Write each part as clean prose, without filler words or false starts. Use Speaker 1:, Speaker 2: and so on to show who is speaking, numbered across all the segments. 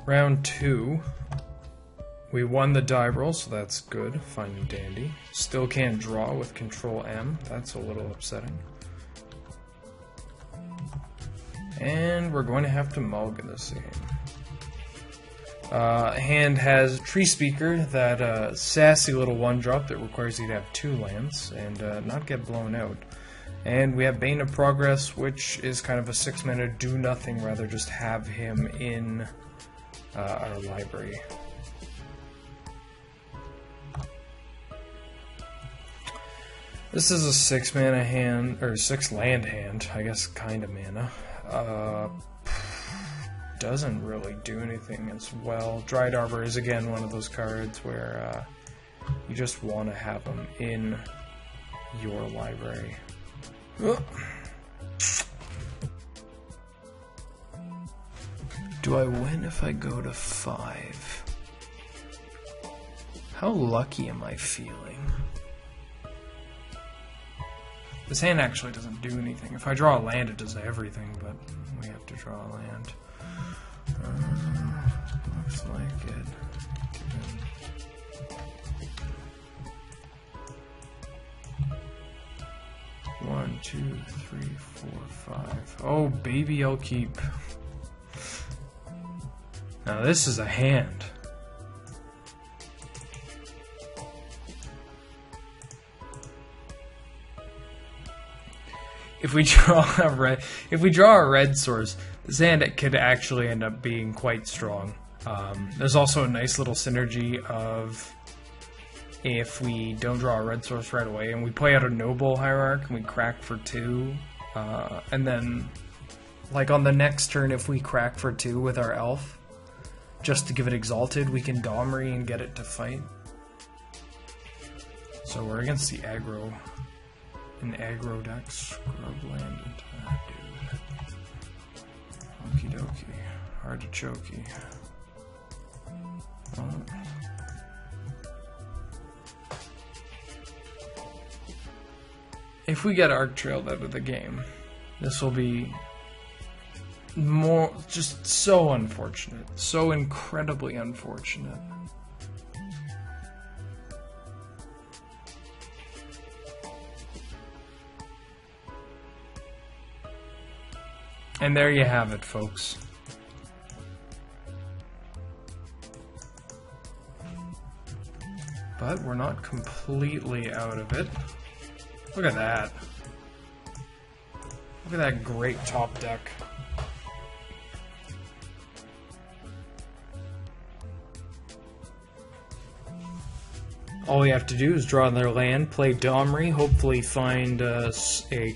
Speaker 1: Round 2. We won the die roll, so that's good. Fine and dandy. Still can't draw with Control M. That's a little upsetting. And we're going to have to mulligan this game. Hand has Tree Speaker, that sassy little 1-drop that requires you to have 2 lands and not get blown out. And we have Bane of Progress, which is kind of a 6-mana do-nothing, rather just have him in our library. This is a 6-mana hand, or 6-land hand, I guess, kind of mana. Doesn't really do anything as well. Dried Arbor is again one of those cards where you just want to have them in your library. Do I win if I go to 5? How lucky am I feeling? This hand actually doesn't do anything. If I draw a land, it does everything, but we have to draw a land. Looks like it. One, 2, 3, 4, 5. Oh, baby, I'll keep. Now this is a hand. If we draw a red source, this hand could actually end up being quite strong. There's also a nice little synergy of if we don't draw a red source right away and we play out a Noble Hierarch and we crack for 2, and then like on the next turn if we crack for 2 with our elf, just to give it Exalted, we can Domri and get it to fight. So we're against the aggro. An aggro deck, scrubland into that dude. Okie dokie. Hard to chokey. If we get Arc Trailed out of the game, this will be more just so unfortunate. So incredibly unfortunate. And there you have it, folks. But we're not completely out of it. Look at that. Look at that great top deck. All we have to do is draw their land, play Domri, hopefully find a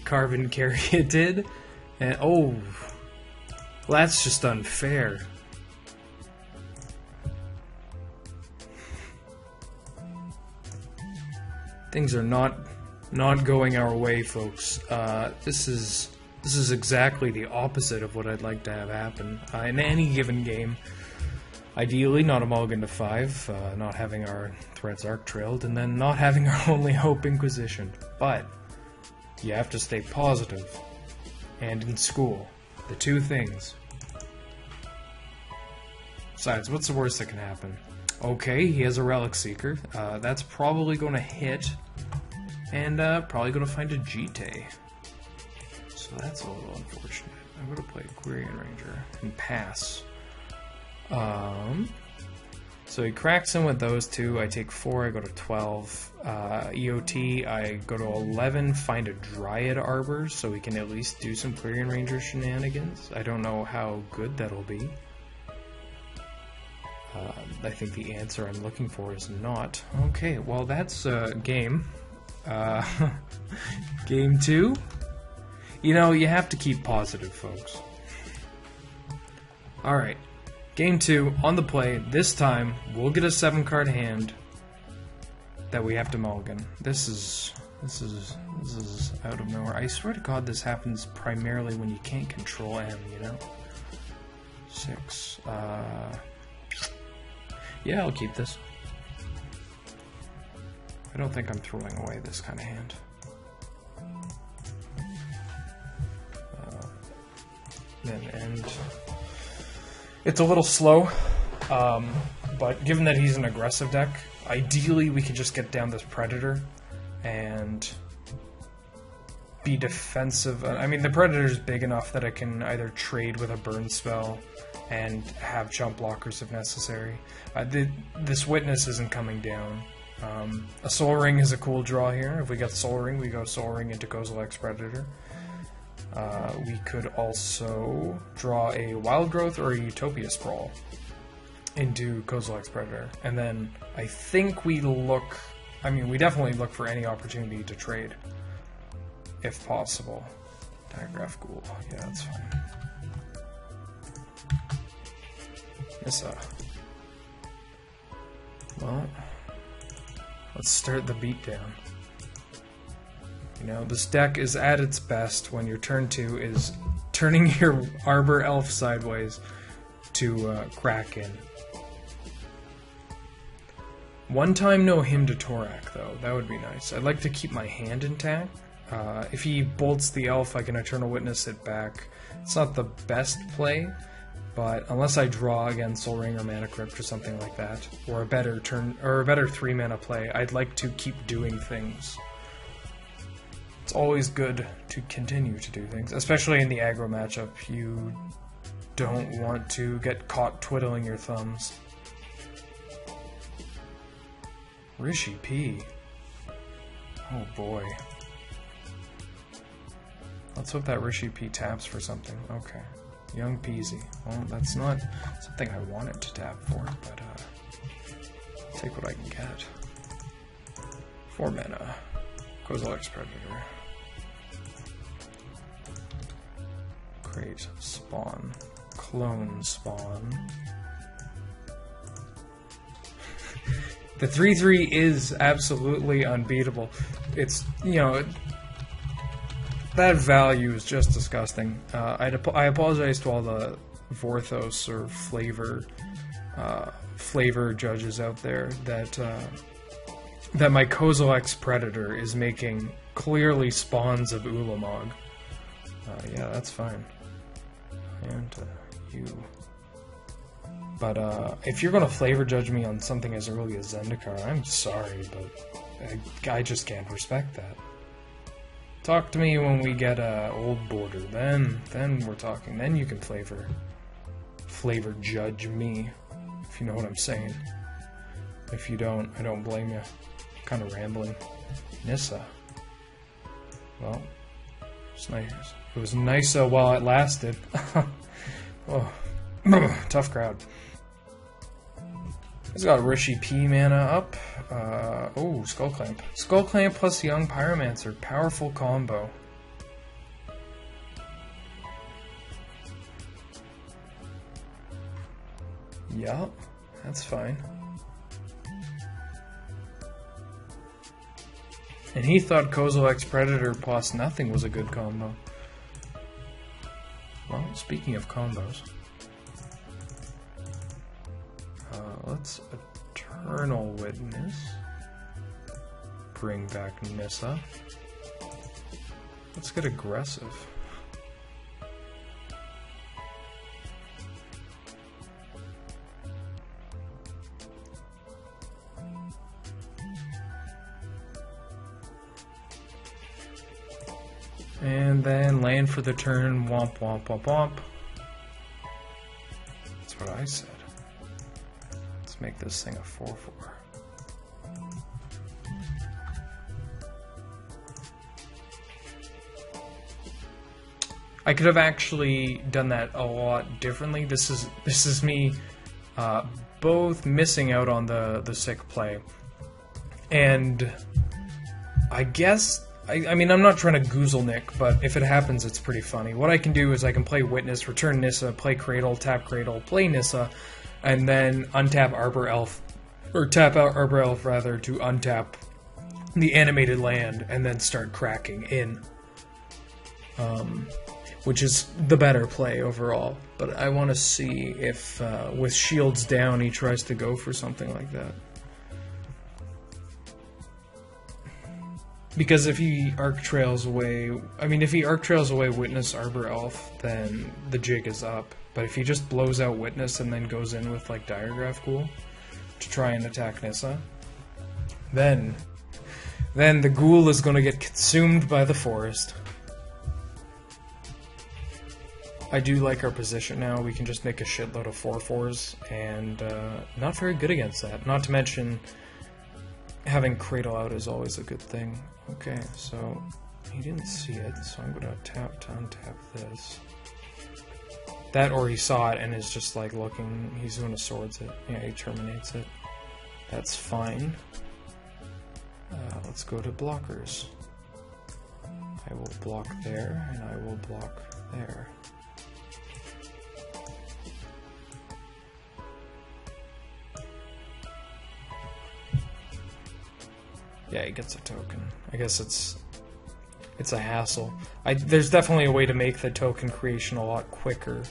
Speaker 1: Carven Caryatid. And oh, well, that's just unfair. Things are not going our way, folks. This is exactly the opposite of what I'd like to have happen in any given game. Ideally, not a mulligan to 5, not having our threats arc trailed, and then not having our only hope Inquisition. But you have to stay positive. And in school, the 2 things. Besides, what's the worst that can happen? Okay, he has a Relic Seeker. That's probably going to hit, and probably going to find a Jite. So that's a little unfortunate. I'm going to play Quirion Ranger and pass. So he cracks in with those 2. I take 4, I go to 12. EOT, I go to 11, find a Dryad Arbor, so we can at least do some Quirion Ranger shenanigans. I don't know how good that'll be. I think the answer I'm looking for is not. Okay, well that's game. Game 2. You know, you have to keep positive, folks. Alright. Game 2, on the play. This time, we'll get a 7-card hand that we have to mulligan. This is out of nowhere. I swear to God, this happens primarily when you can't control M, you know? 6. Yeah, I'll keep this. I don't think I'm throwing away this kind of hand. Then end. It's a little slow. But given that he's an aggressive deck, ideally we could just get down this Predator and be defensive. I mean, the Predator's big enough that it can either trade with a burn spell and have jump blockers if necessary. This Witness isn't coming down. A Soul Ring is a cool draw here. If we get Soul Ring, we go Soul Ring into Kozilek's Predator. We could also draw a Wild Growth or a Utopia Sprawl into Kozilek's Predator. And then I think we look... I mean, we definitely look for any opportunity to trade, if possible. Diagraph Ghoul. Yeah, that's fine. Nissa. Well, let's start the beatdown. You know, this deck is at its best when your turn 2 is turning your Arbor Elf sideways to Kraken. One time no Hymn to Torak, though. That would be nice. I'd like to keep my hand intact. If he bolts the elf, I can Eternal Witness it back. It's not the best play, but unless I draw again Soul Ring or Mana Crypt or something like that, or a better 3-mana play, I'd like to keep doing things. It's always good to continue to do things, especially in the aggro matchup. You don't want to get caught twiddling your thumbs. Rishi P. Oh boy. Let's hope that Rishi P taps for something. Okay. Young Peasy. Well, that's not something I wanted to tap for, but I'll take what I can get. 4 mana. Kozilek's Predator. Create spawn. Clone spawn. The 3/3 is absolutely unbeatable. It's, you know, that value is just disgusting. I apologize to all the Vorthos or flavor judges out there that my Kozilek's Predator is making clearly spawns of Ulamog. Yeah, that's fine. And you. But if you're going to flavor judge me on something as early as Zendikar, I'm sorry, but I just can't respect that. Talk to me when we get Old Border, then we're talking. Then you can flavor judge me, if you know what I'm saying. If you don't, I don't blame you. Kind of rambling. Nissa. Well, it's nice. It was nice while it lasted. Oh, tough crowd. He's got Rishi P mana up. Oh, Skull Clamp. Skull Clamp plus Young Pyromancer. Powerful combo. Yup, that's fine. And he thought Kozilek's Predator plus nothing was a good combo. Well, speaking of combos, let's Eternal Witness. Bring back Nissa. Let's get aggressive. And then land for the turn, womp womp womp womp. That's what I said. Let's make this thing a 4/4. I could have actually done that a lot differently. This is me both missing out on the sick play, and I guess I mean, I'm not trying to goozle Nick, but if it happens, it's pretty funny. What I can do is I can play Witness, return Nissa, play Cradle, tap Cradle, play Nissa, and then untap Arbor Elf, or tap out Arbor Elf rather to untap the animated land, and then start cracking in. Which is the better play overall. But I want to see if, with shields down, he tries to go for something like that. Because if he Arc Trails away, if he Arc Trails away Witness Arbor Elf, then the jig is up. But if he just blows out Witness and then goes in with like Diregraph Ghoul to try and attack Nissa, then the Ghoul is going to get consumed by the forest. I do like our position now. We can just make a shitload of 4/4s, and not very good against that. Not to mention, having Cradle out is always a good thing. Okay, so he didn't see it, so I'm going to tap to untap this. That, or he saw it and is just like looking. He's going to swords it. Yeah, he terminates it. That's fine. Let's go to blockers. I will block there, and I will block there. Yeah, he gets a token. I guess it's a hassle. There's definitely a way to make the token creation a lot quicker.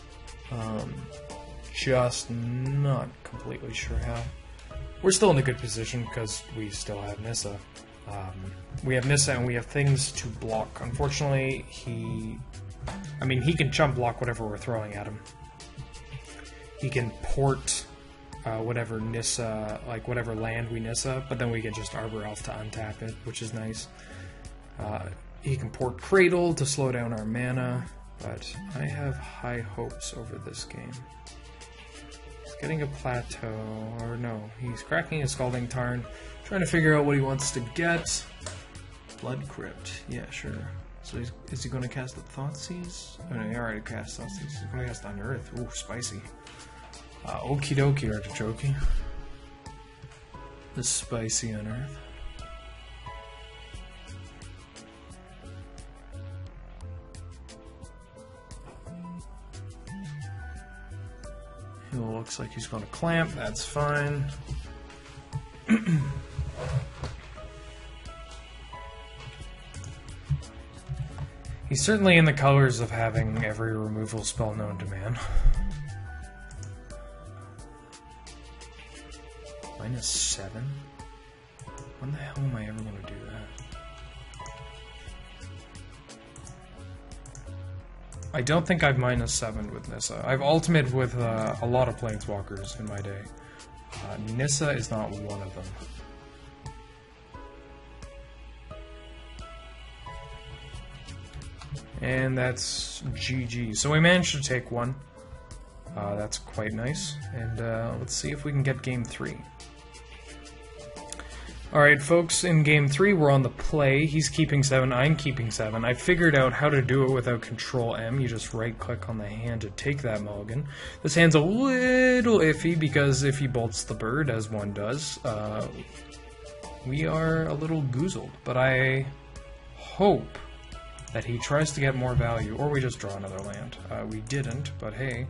Speaker 1: Just not completely sure how. We're still in a good position because we still have Nissa. We have Nissa and we have things to block. Unfortunately, he can chump block whatever we're throwing at him. He can port whatever Nissa, like whatever land we Nissa, but then we can just Arbor Elf to untap it, which is nice. He can port Cradle to slow down our mana, but I have high hopes over this game. He's getting a plateau, or no, he's cracking a Scalding Tarn, trying to figure out what he wants to get. Blood Crypt, yeah, sure. So is he going to cast the Thoughtseize? Oh no, he already cast Thoughtseize. He's going to cast Unearth. Ooh, spicy. Okie dokie, Artichoke. The spicy Unearth. He looks like he's going to clamp, that's fine. He's certainly in the colors of having every removal spell known to man. -7? When the hell am I ever going to do that? I don't think I've -7'd with Nissa. I've ultimated with a lot of Planeswalkers in my day. Nissa is not one of them. And that's GG. So we managed to take one. That's quite nice. And let's see if we can get game 3. Alright folks, in game 3 we're on the play. He's keeping 7, I'm keeping 7. I figured out how to do it without Control M. You just right click on the hand to take that mulligan. This hand's a little iffy because if he bolts the bird, as one does, we are a little goozled. But I hope that he tries to get more value, or we just draw another land. We didn't, but hey.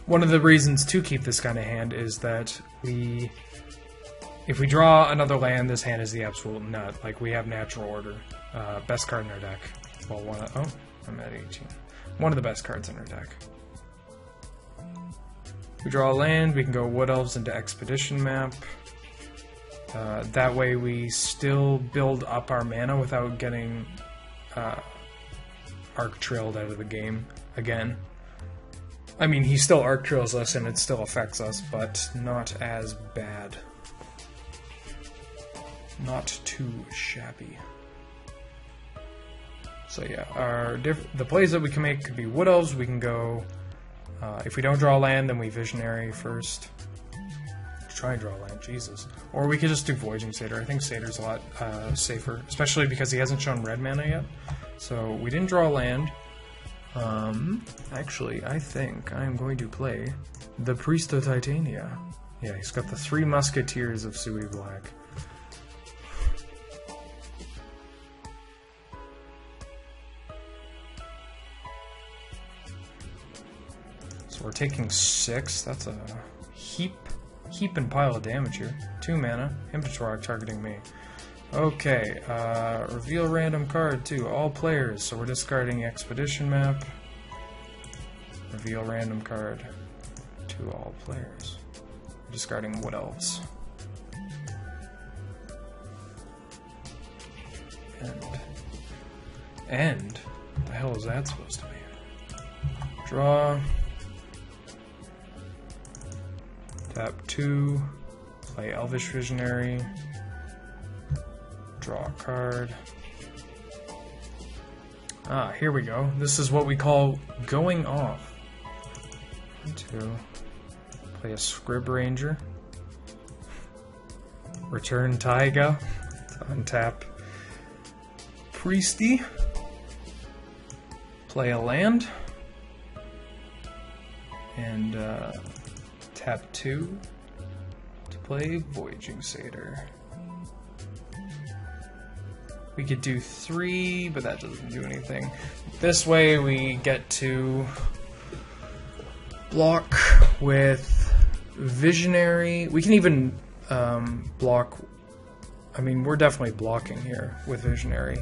Speaker 1: One of the reasons to keep this kind of hand is that if we draw another land, this hand is the absolute nut. Like, we have Natural Order. Best card in our deck. Well, oh, I'm at 18. One of the best cards in our deck. We draw a land, we can go Wood Elves into Expedition Map. That way we still build up our mana without getting Arc Trailed out of the game again. I mean, he still Arc Trails us and it still affects us, but not as bad. Not too shabby. So yeah, the plays that we can make could be Wood Elves. We can go, if we don't draw land, then we Visionary first. Try and draw land, Jesus. Or we could just do Voyaging Satyr. I think Satyr's a lot safer, especially because he hasn't shown red mana yet. So we didn't draw land. Actually, I think I'm going to play the Priest of Titania. Yeah, he's got the 3 Musketeers of Sui Black. So we're taking 6. That's a heap and pile of damage here. 2 mana. Him to Torok targeting me. Okay, reveal random card to all players. So we're discarding Expedition Map. Reveal random card to all players. We're discarding Wood Elves. And what the hell is that supposed to mean? Draw. Tap 2. Play Elvish Visionary. Draw a card. Ah, here we go. This is what we call going off. 2. Play a Scrib Ranger. Return Taiga. Untap Priesty. Play a land. And tap 2 to play Voyaging Satyr. We could do 3, but that doesn't do anything. This way we get to block with Visionary. We can even block... I mean, we're definitely blocking here with Visionary.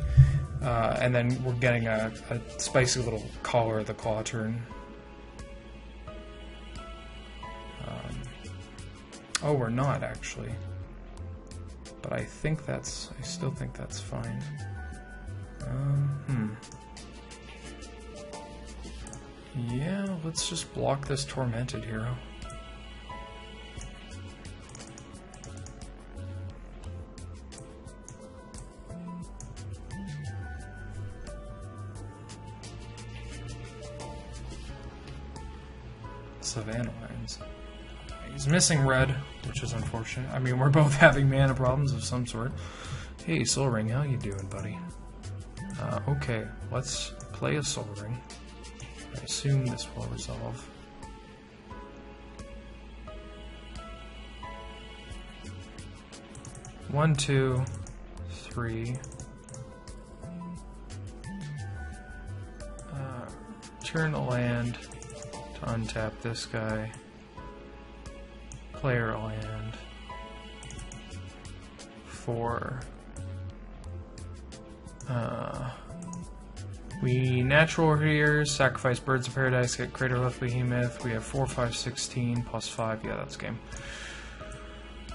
Speaker 1: And then we're getting a spicy little Collar of the Claw turn. Oh, we're not, actually. But I still think that's fine. Yeah, let's just block this Tormented Hero. Savannah Lands. He's missing red, which is unfortunate. I mean, we're both having mana problems of some sort. Hey, Soul Ring, how you doing, buddy? Okay, let's play a Soul Ring. I assume this will resolve. One, 2, 3. Turn a land to untap this guy. Player land. 4. We natural here, sacrifice Birds of Paradise, get CradleHoof Behemoth. We have 4, 5, 16, plus 5. Yeah, that's game.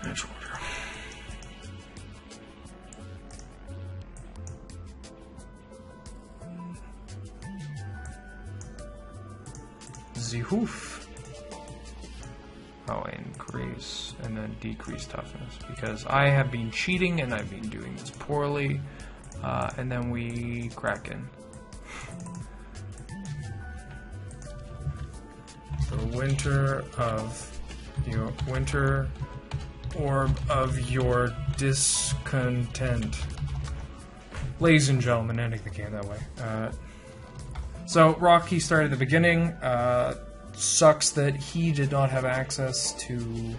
Speaker 1: Natural order. The Hoof. Oh, increase and then decrease toughness, because I have been cheating and I've been doing this poorly. And then we Kraken. The winter orb of your discontent. Ladies and gentlemen, ending the game that way. So Rocky started at the beginning. Sucks that he did not have access to...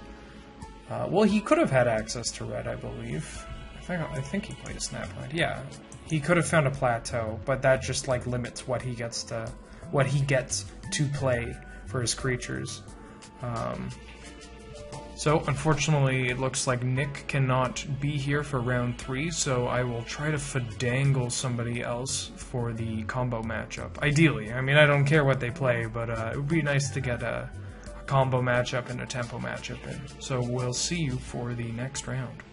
Speaker 1: well, he could have had access to red, I believe. I think he played a Snapline. Yeah, he could have found a plateau, but that just like limits what he gets to play for his creatures. So unfortunately, it looks like Nick cannot be here for round 3. So I will try to finagle somebody else for the combo matchup. Ideally, I mean, I don't care what they play, but it would be nice to get a combo matchup and a tempo matchup in. So we'll see you for the next round.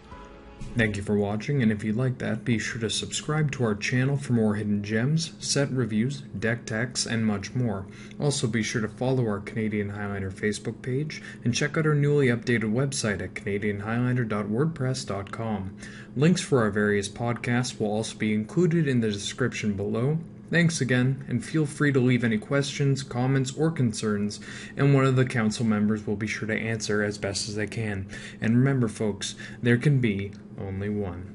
Speaker 2: Thank you for watching, and if you like that, be sure to subscribe to our channel for more hidden gems, set reviews, deck techs, and much more. Also be sure to follow our Canadian Highlander Facebook page, and check out our newly updated website at canadianhighlander.wordpress.com. Links for our various podcasts will also be included in the description below. Thanks again, and feel free to leave any questions, comments, or concerns, and one of the council members will be sure to answer as best as they can. And remember folks, there can be only one.